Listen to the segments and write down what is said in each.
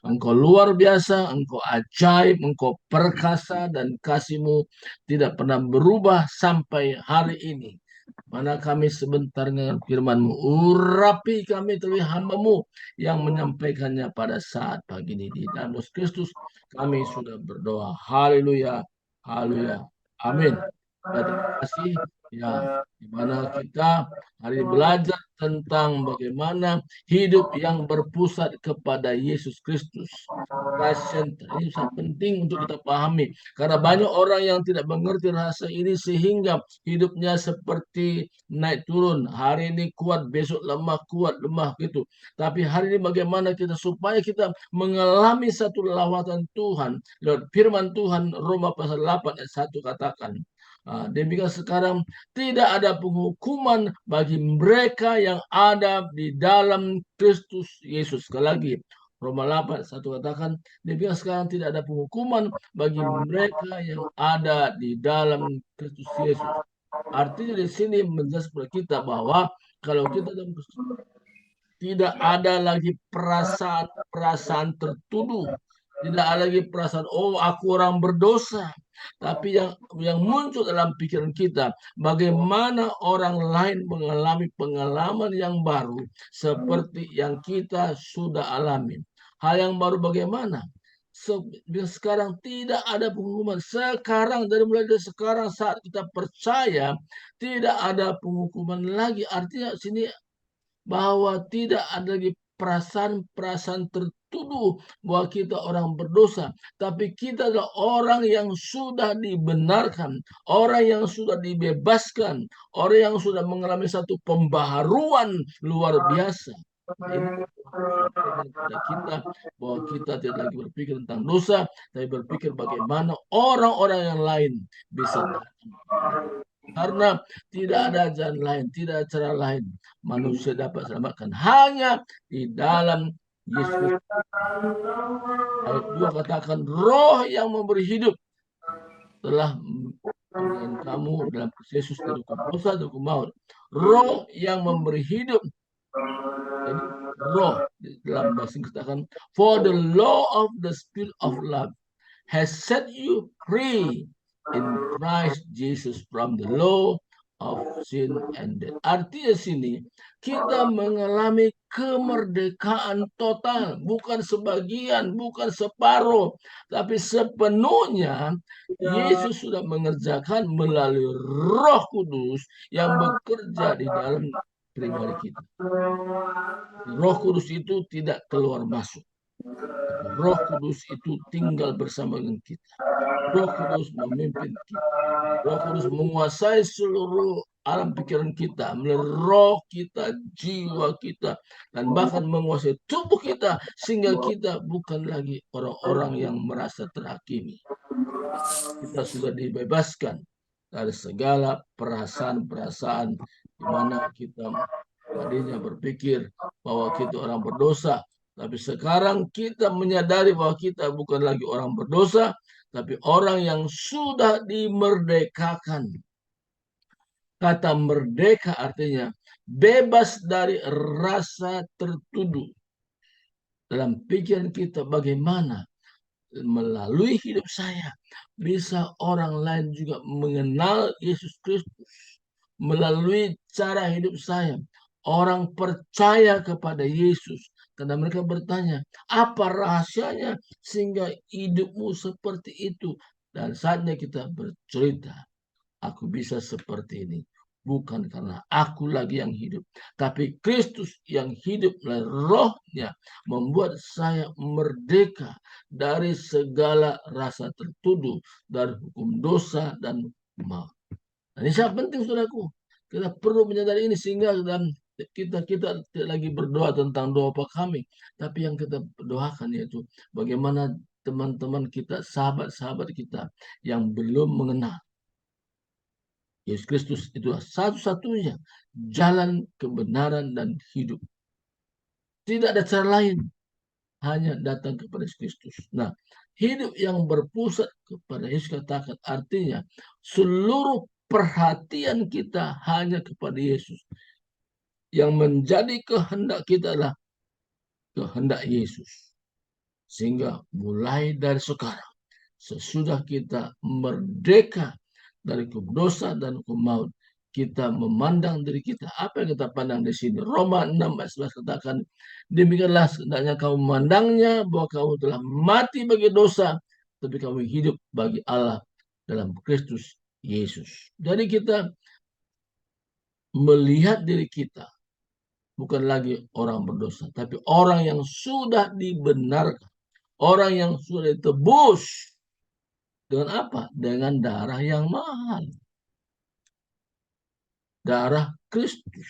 Engkau luar biasa, engkau ajaib, engkau perkasa, dan kasih-Mu tidak pernah berubah sampai hari ini. Mana kami sebentar dengan firman-Mu, urapi kami terlebih hamba-Mu yang menyampaikannya pada saat pagi ini. Di dalam Yesus Kristus kami sudah berdoa. Haleluya, haleluya, amin. Ya, terima kasih. Ya, di mana kita hari ini belajar tentang bagaimana hidup yang berpusat kepada Yesus Kristus. Christ Center. Ini sangat penting untuk kita pahami. Karena banyak orang yang tidak mengerti rasa ini sehingga hidupnya seperti naik turun. Hari ini kuat, besok lemah, kuat, lemah gitu. Tapi hari ini bagaimana kita supaya kita mengalami satu lawatan Tuhan. Lewat firman Tuhan Roma pasal 8 ayat 1 katakan. Demikian sekarang tidak ada penghukuman bagi mereka yang ada di dalam Kristus Yesus. Sekali lagi, Roma 8, 1 katakan, demikian sekarang tidak ada penghukuman bagi mereka yang ada di dalam Kristus Yesus. Artinya di sini menjelaskan kepada kita bahwa kalau kita dalam Kristus, tidak ada lagi perasaan tertuduh. Tidak ada lagi perasaan, oh aku orang berdosa. Tapi yang muncul dalam pikiran kita, bagaimana orang lain mengalami pengalaman yang baru seperti yang kita sudah alami. Hal yang baru bagaimana? Sekarang tidak ada penghukuman. Sekarang, mulai dari sekarang saat kita percaya, tidak ada penghukuman lagi. Artinya sini bahwa tidak ada lagi perasaan-perasaan tertuduh bahwa kita orang berdosa, tapi kita adalah orang yang sudah dibenarkan, orang yang sudah dibebaskan, orang yang sudah mengalami satu pembaharuan luar biasa. Ini kepada kita bahwa kita tidak lagi berpikir tentang dosa, tapi berpikir bagaimana orang-orang yang lain bisa datang. Karena tidak ada jalan lain, tidak ada cara lain manusia dapat selamatkan hanya di dalam Yesus. Ayat 2 katakan roh yang memberi hidup telah memberikan kamu dalam Yesus dari hukum dosa, dari hukum maut. Roh yang memberi hidup. Jadi roh dalam bahasa Inggris katakan for the law of the spirit of love has set you free in Christ Jesus from the law of sin and death. Artinya sini kita mengalami kemerdekaan total, bukan sebagian, bukan separuh, tapi sepenuhnya Yesus sudah mengerjakan melalui Roh Kudus yang bekerja di dalam pribadi kita. Roh Kudus itu tidak keluar masuk. Roh Kudus itu tinggal bersama dengan kita. Roh Kudus memimpin kita. Roh Kudus menguasai seluruh alam pikiran kita, melalui roh kita, jiwa kita, dan bahkan menguasai tubuh kita, sehingga kita bukan lagi orang-orang yang merasa terhakimi. Kita sudah dibebaskan dari segala perasaan-perasaan di mana kita tadinya berpikir bahwa kita orang berdosa, tapi sekarang kita menyadari bahwa kita bukan lagi orang berdosa, tapi orang yang sudah dimerdekakan. Kata merdeka artinya bebas dari rasa tertuduh. Dalam pikiran kita bagaimana melalui hidup saya bisa orang lain juga mengenal Yesus Kristus. Melalui cara hidup saya, orang percaya kepada Yesus. Karena mereka bertanya, apa rahasianya sehingga hidupmu seperti itu? Dan saatnya kita bercerita, aku bisa seperti ini. Bukan karena aku lagi yang hidup, tapi Kristus yang hidup melalui rohnya membuat saya merdeka dari segala rasa tertuduh, dari hukum dosa dan maut. Nah, ini sangat penting, saudaraku. Kita perlu menyadari ini sehingga dalam kita tidak lagi berdoa tentang doa apa kami, tapi yang kita doakan yaitu bagaimana teman-teman kita, sahabat-sahabat kita yang belum mengenal Yesus Kristus itu satu-satunya jalan kebenaran dan hidup. Tidak ada cara lain, hanya datang kepada Yesus Kristus. Nah, hidup yang berpusat kepada Yesus katakan artinya seluruh perhatian kita hanya kepada Yesus. Yang menjadi kehendak kita adalah kehendak Yesus. Sehingga mulai dari sekarang, sesudah kita merdeka dari hukum dosa dan hukum maut, kita memandang diri kita. Apa yang kita pandang di sini? Roma 6 ayat 11 katakan, demikianlah hendaknya kamu memandangnya bahwa kamu telah mati bagi dosa, tapi kamu hidup bagi Allah dalam Kristus Yesus. Jadi kita melihat diri kita bukan lagi orang berdosa, tapi orang yang sudah dibenarkan, orang yang sudah ditebus. Dengan apa? Dengan darah yang mahal. Darah Kristus.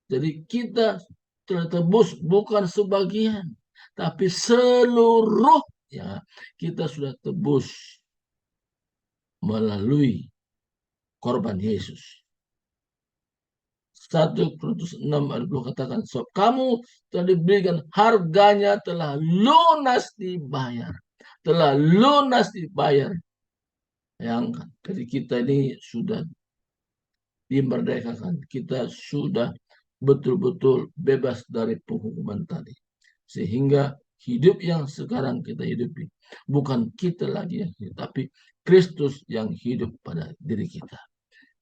Jadi kita telah tebus bukan sebagian, tapi seluruhnya kita sudah tebus melalui korban Yesus. 1 Korintus 6 ayat 20 katakan, so, kamu telah diberikan, harganya telah lunas dibayar. Telah lunas dibayar. Bayangkan, jadi kita ini sudah dimerdekakan. Kita sudah betul-betul bebas dari penghukuman tadi. Sehingga hidup yang sekarang kita hidupi, bukan kita lagi yang hidup, tapi Kristus yang hidup pada diri kita.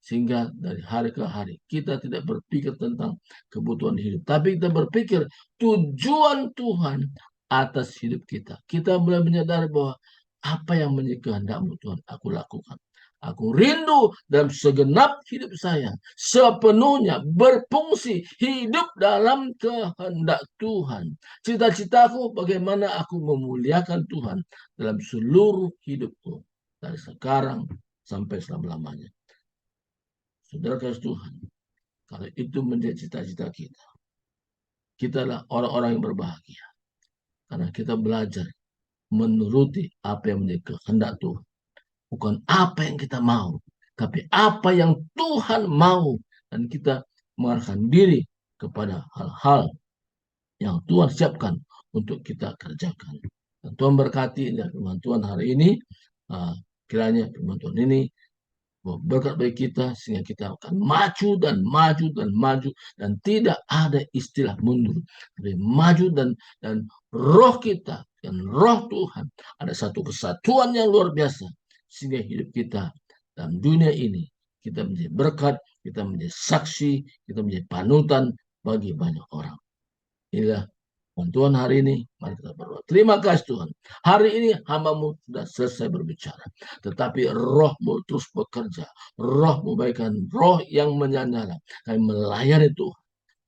Sehingga dari hari ke hari kita tidak berpikir tentang kebutuhan hidup, tapi kita berpikir tujuan Tuhan atas hidup kita. Kita mulai menyadari bahwa apa yang menjadi kehendak-Mu Tuhan aku lakukan. Aku rindu dalam segenap hidup saya sepenuhnya berfungsi hidup dalam kehendak Tuhan. Cita-citaku bagaimana aku memuliakan Tuhan dalam seluruh hidupku dari sekarang sampai selama-lamanya. Saudara kasih Tuhan, kalau itu menjadi cita-cita kita, kita adalah orang-orang yang berbahagia. Karena kita belajar menuruti apa yang menjadi kehendak Tuhan. Bukan apa yang kita mau, tapi apa yang Tuhan mau. Dan kita mengarahkan diri kepada hal-hal yang Tuhan siapkan untuk kita kerjakan. Dan Tuhan berkati firman Tuhan hari ini. Kiranya firman Tuhan ini berkat bagi kita sehingga kita akan maju dan maju dan maju dan tidak ada istilah mundur, tapi maju dan roh kita dan roh Tuhan ada satu kesatuan yang luar biasa sehingga hidup kita dalam dunia ini kita menjadi berkat, kita menjadi saksi, kita menjadi panutan bagi banyak orang. Inilah Tuhan hari ini, mari kita berdoa. Terima kasih Tuhan. Hari ini hamba-Mu sudah selesai berbicara. Tetapi roh-Mu terus bekerja. Roh-Mu bagaikan roh yang menyala. Kami melayani Tuhan.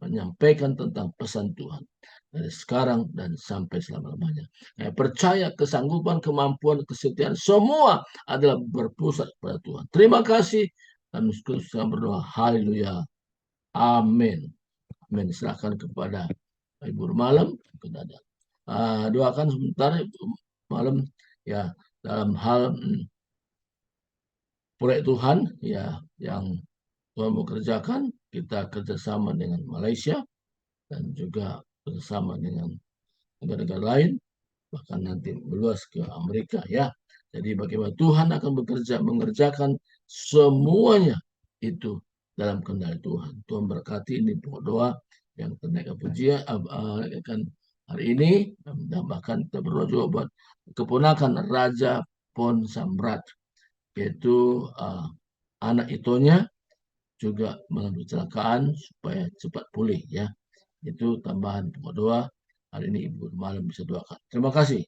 Menyampaikan tentang pesan Tuhan. Dari sekarang dan sampai selama-lamanya. Kami percaya kesanggupan, kemampuan, kesetiaan semua adalah berpusat pada Tuhan. Terima kasih. Dan saya berdoa. Haleluya. Amin. Amin. Serahkan kepada Ibu malam, doakan sebentar malam ya dalam hal proyek Tuhan ya yang Tuhan mau kerjakan. Kita kerjasama dengan Malaysia dan juga bersama dengan negara-negara lain, bahkan nanti meluas ke Amerika ya. Jadi bagaimana Tuhan akan bekerja mengerjakan semuanya itu dalam kendali Tuhan. Tuhan berkati ini doa yang kenaikan pujian akan hari ini, dan bahkan kita berdoa juga buat keponakan Raja Pon Samrat, yaitu anak itunya juga mengalami kecelakaan supaya cepat pulih ya. Itu tambahan doa hari ini Ibu malam bisa doakan. Terima kasih.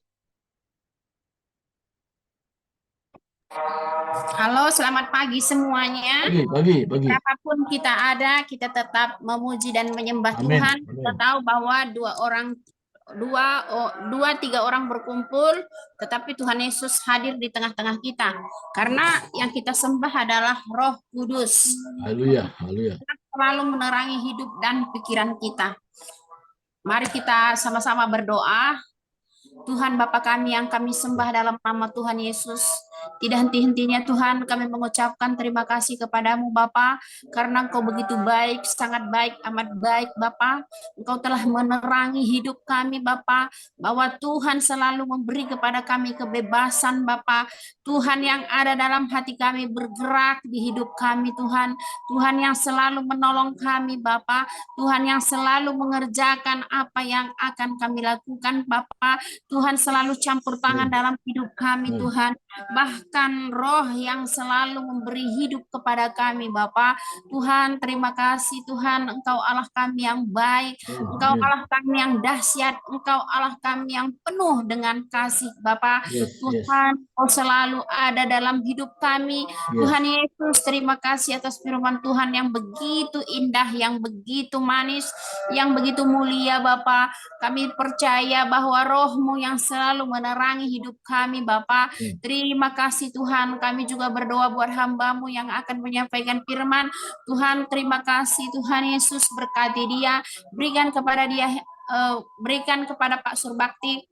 Halo, selamat pagi semuanya. Pagi. Berapapun kita ada, kita tetap memuji dan menyembah Amin. Tuhan. Kita tahu bahwa dua tiga orang berkumpul, tetapi Tuhan Yesus hadir di tengah-tengah kita. Karena yang kita sembah adalah Roh Kudus. Haleluya. Selalu menerangi hidup dan pikiran kita. Mari kita sama-sama berdoa. Tuhan Bapa kami yang kami sembah dalam nama Tuhan Yesus, Tidak henti-hentinya Tuhan kami mengucapkan terima kasih kepadamu Bapa, karena Engkau begitu baik, sangat baik, amat baik Bapa. Engkau telah menerangi hidup kami Bapa, bahwa Tuhan selalu memberi kepada kami kebebasan Bapa. Tuhan yang ada dalam hati kami bergerak di hidup kami Tuhan. Tuhan yang selalu menolong kami Bapa. Tuhan yang selalu mengerjakan apa yang akan kami lakukan Bapa. Tuhan selalu campur tangan dalam hidup kami Tuhan. Bahkan roh yang selalu memberi hidup kepada kami Bapa. Tuhan, terima kasih Tuhan, Engkau Allah kami yang baik, Engkau Allah kami yang dahsyat, Engkau Allah kami yang penuh dengan kasih Bapa. Tuhan, Engkau selalu ada dalam hidup kami. Tuhan Yesus, terima kasih atas firman Tuhan yang begitu indah, yang begitu manis, yang begitu mulia Bapa. Kami percaya bahwa roh-Mu yang selalu menerangi hidup kami Bapa. Terima kasih Tuhan, kami juga berdoa buat hamba-Mu yang akan menyampaikan firman. Tuhan, terima kasih Tuhan Yesus, berkati dia, berikan kepada dia, berikan kepada Pak Surbakti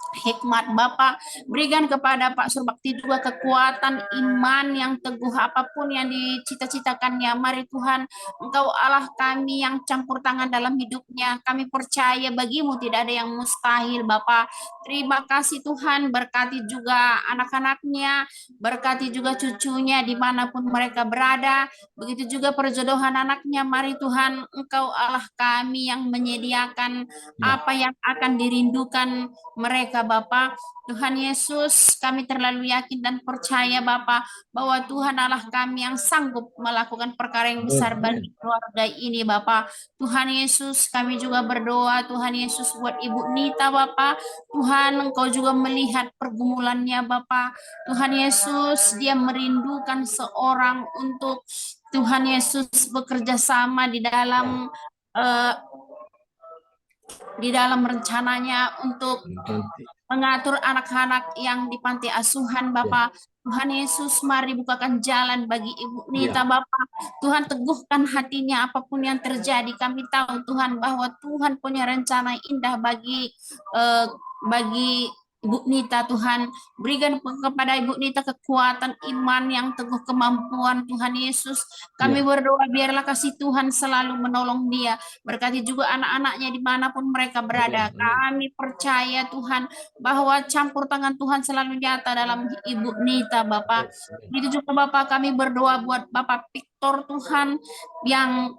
hikmat Bapak, berikan kepada Pak Surbakti juga kekuatan iman yang teguh, apapun yang dicita-citakannya. Mari Tuhan, Engkau Allah kami yang campur tangan dalam hidupnya. Kami percaya bagimu tidak ada yang mustahil Bapak. Terima kasih Tuhan, berkati juga anak-anaknya, berkati juga cucunya dimanapun mereka berada. Begitu juga perjodohan anaknya. Mari Tuhan, Engkau Allah kami yang menyediakan apa yang akan dirindukan mereka Bapa. Tuhan Yesus, kami terlalu yakin dan percaya Bapa, bahwa Tuhan Allah kami yang sanggup melakukan perkara yang besar bagi keluarga ini Bapa. Tuhan Yesus, kami juga berdoa Tuhan Yesus buat Ibu Nita Bapa. Tuhan, Engkau juga melihat pergumulannya Bapa. Tuhan Yesus, dia merindukan seorang untuk Tuhan Yesus bekerja sama di dalam rencananya untuk mengatur anak-anak yang di panti asuhan Bapak. Tuhan Yesus, mari bukakan jalan bagi Ibu Nita Bapak. Tuhan, teguhkan hatinya apapun yang terjadi. Kami tahu Tuhan bahwa Tuhan punya rencana indah bagi Ibu Nita. Tuhan, berikan kepada Ibu Nita kekuatan iman yang teguh, kemampuan Tuhan Yesus. Kami berdoa biarlah kasih Tuhan selalu menolong dia. Berkati juga anak-anaknya dimanapun mereka berada. Kami percaya Tuhan bahwa campur tangan Tuhan selalu nyata dalam Ibu Nita Bapak. Begitu juga Bapak, kami berdoa buat Bapak Victor Tuhan yang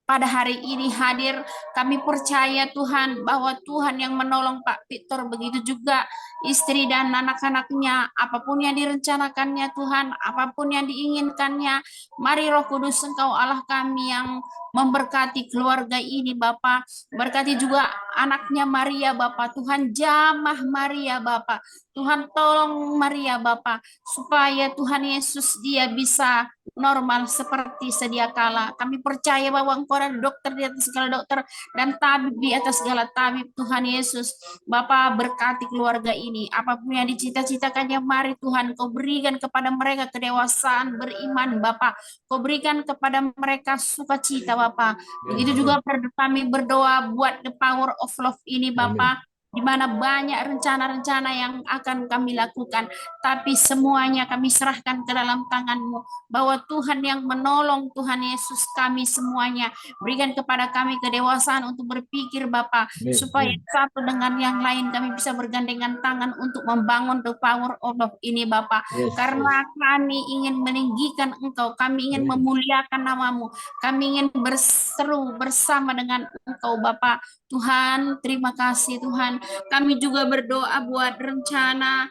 pada hari ini hadir. Kami percaya Tuhan bahwa Tuhan yang menolong Pak Victor, begitu juga istri dan anak-anaknya, apapun yang direncanakannya Tuhan, apapun yang diinginkannya. Mari Roh Kudus, Engkau Allah kami yang memberkati keluarga ini Bapak. Berkati juga anaknya Maria Bapak. Tuhan, jamah Maria Bapak. Tuhan, tolong Maria Bapak, supaya Tuhan Yesus dia bisa normal seperti sedia kala. Kami percaya bahwa Engkau adalah dokter di atas segala dokter dan tabib di atas segala tabib. Tuhan Yesus, Bapa, berkati keluarga ini. Apapun yang dicita-citakannya, mari Tuhan Kau berikan kepada mereka kedewasaan beriman Bapa. Kau berikan kepada mereka sukacita Bapa. Begitu juga kami berdoa buat the power of love ini Bapa, di mana banyak rencana-rencana yang akan kami lakukan, tapi semuanya kami serahkan ke dalam tangan-Mu, bahwa Tuhan yang menolong Tuhan Yesus kami semuanya. Berikan kepada kami kedewasaan untuk berpikir Bapa, supaya satu dengan yang lain kami bisa bergandengan tangan untuk membangun the power of love ini Bapa. Karena kami ingin meninggikan Engkau, kami ingin memuliakan nama-Mu, kami ingin berseru bersama dengan Engkau Bapa. Tuhan, terima kasih Tuhan. Kami juga berdoa buat rencana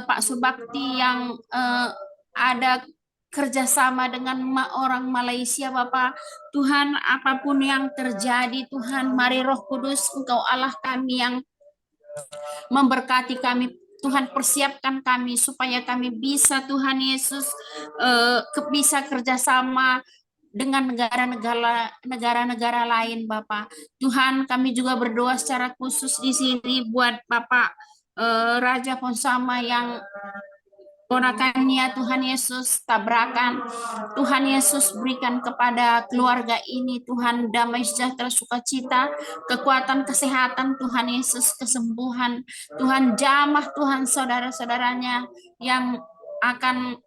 Pak Subakti yang ada kerjasama dengan orang Malaysia Bapak. Tuhan, apapun yang terjadi Tuhan, mari Roh Kudus, Engkau Allah kami yang memberkati kami. Tuhan, persiapkan kami supaya kami bisa Tuhan Yesus bisa kerjasama dengan negara-negara lain Bapak. Tuhan, kami juga berdoa secara khusus di sini buat Bapak Raja Ponsama yang ponakannya Tuhan Yesus, tabrakan Tuhan Yesus berikan kepada keluarga ini Tuhan damai sejahtera sukacita, kekuatan kesehatan Tuhan Yesus, kesembuhan Tuhan, jamah Tuhan saudara-saudaranya yang akan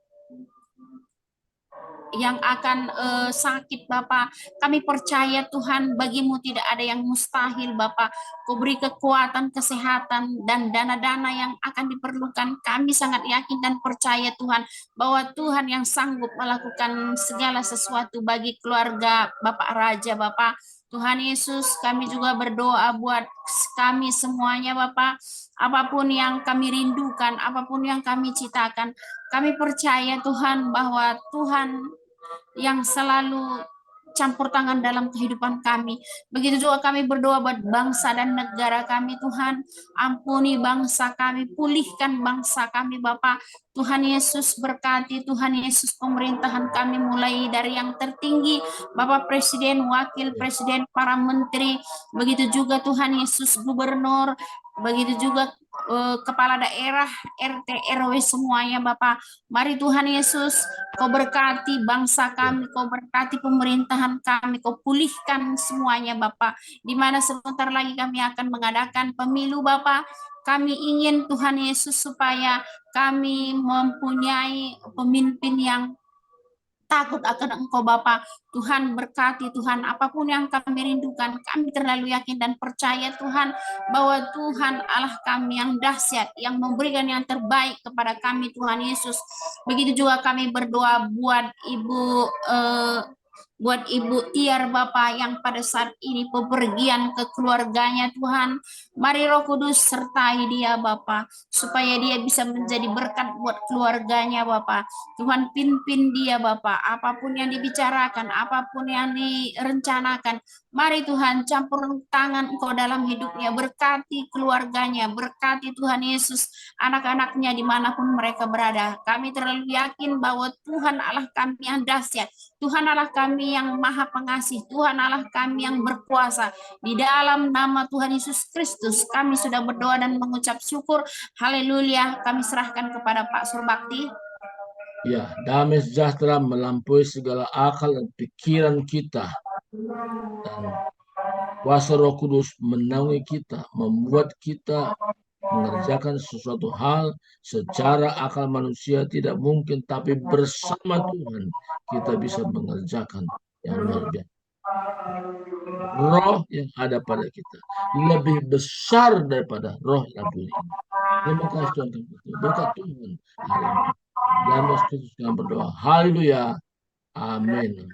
sakit Bapak. Kami percaya Tuhan bagimu tidak ada yang mustahil Bapak. Kau beri kekuatan, kesehatan, dan dana-dana yang akan diperlukan. Kami sangat yakin dan percaya Tuhan bahwa Tuhan yang sanggup melakukan segala sesuatu bagi keluarga Bapak Raja Bapak. Tuhan Yesus, kami juga berdoa buat kami semuanya Bapak. Apapun yang kami rindukan, apapun yang kami citakan, kami percaya Tuhan bahwa Tuhan yang selalu campur tangan dalam kehidupan kami. Begitu juga kami berdoa buat bangsa dan negara kami Tuhan. Ampuni bangsa kami, pulihkan bangsa kami Bapak. Tuhan Yesus berkati, Tuhan Yesus pemerintahan kami mulai dari yang tertinggi, Bapak Presiden, Wakil Presiden, para menteri. Begitu juga Tuhan Yesus gubernur, begitu juga kepala daerah, RT, RW semuanya Bapak. Mari Tuhan Yesus, Kau berkati bangsa kami, Kau berkati pemerintahan kami, Kau pulihkan semuanya Bapak. Di mana sebentar lagi kami akan mengadakan pemilu Bapak. Kami ingin Tuhan Yesus supaya kami mempunyai pemimpin yang takut akan Engkau Bapa. Tuhan berkati Tuhan, apapun yang kami rindukan, kami terlalu yakin dan percaya Tuhan bahwa Tuhan Allah kami yang dahsyat, yang memberikan yang terbaik kepada kami Tuhan Yesus. Begitu juga kami berdoa buat Ibu Tiar Bapak yang pada saat ini bepergian ke keluarganya Tuhan. Mari Roh Kudus sertai dia Bapak, supaya dia bisa menjadi berkat buat keluarganya Bapak. Tuhan pimpin dia Bapak, apapun yang dibicarakan, apapun yang direncanakan, mari Tuhan campur tangan Engkau dalam hidupnya, berkati keluarganya, berkati Tuhan Yesus, anak-anaknya dimanapun mereka berada. Kami terlalu yakin bahwa Tuhan Allah kami yang dahsyat, Tuhan Allah kami yang maha pengasih, Tuhan Allah kami yang berkuasa. Di dalam nama Tuhan Yesus Kristus, kami sudah berdoa dan mengucap syukur. Haleluya, kami serahkan kepada Pak Surbakti. Ya, damai sejahtera melampaui segala akal dan pikiran kita. Dan kuasa Roh Kudus menaungi kita, membuat kita mengerjakan sesuatu hal secara akal manusia tidak mungkin, tapi bersama Tuhan kita bisa mengerjakan yang luar biasa. Roh yang ada pada kita lebih besar daripada roh yang bumi ini. Terima kasih Tuhan, berkat Tuhan hari ini. Dalam Yesus Kristus kami berdoa. Haleluya. Amin.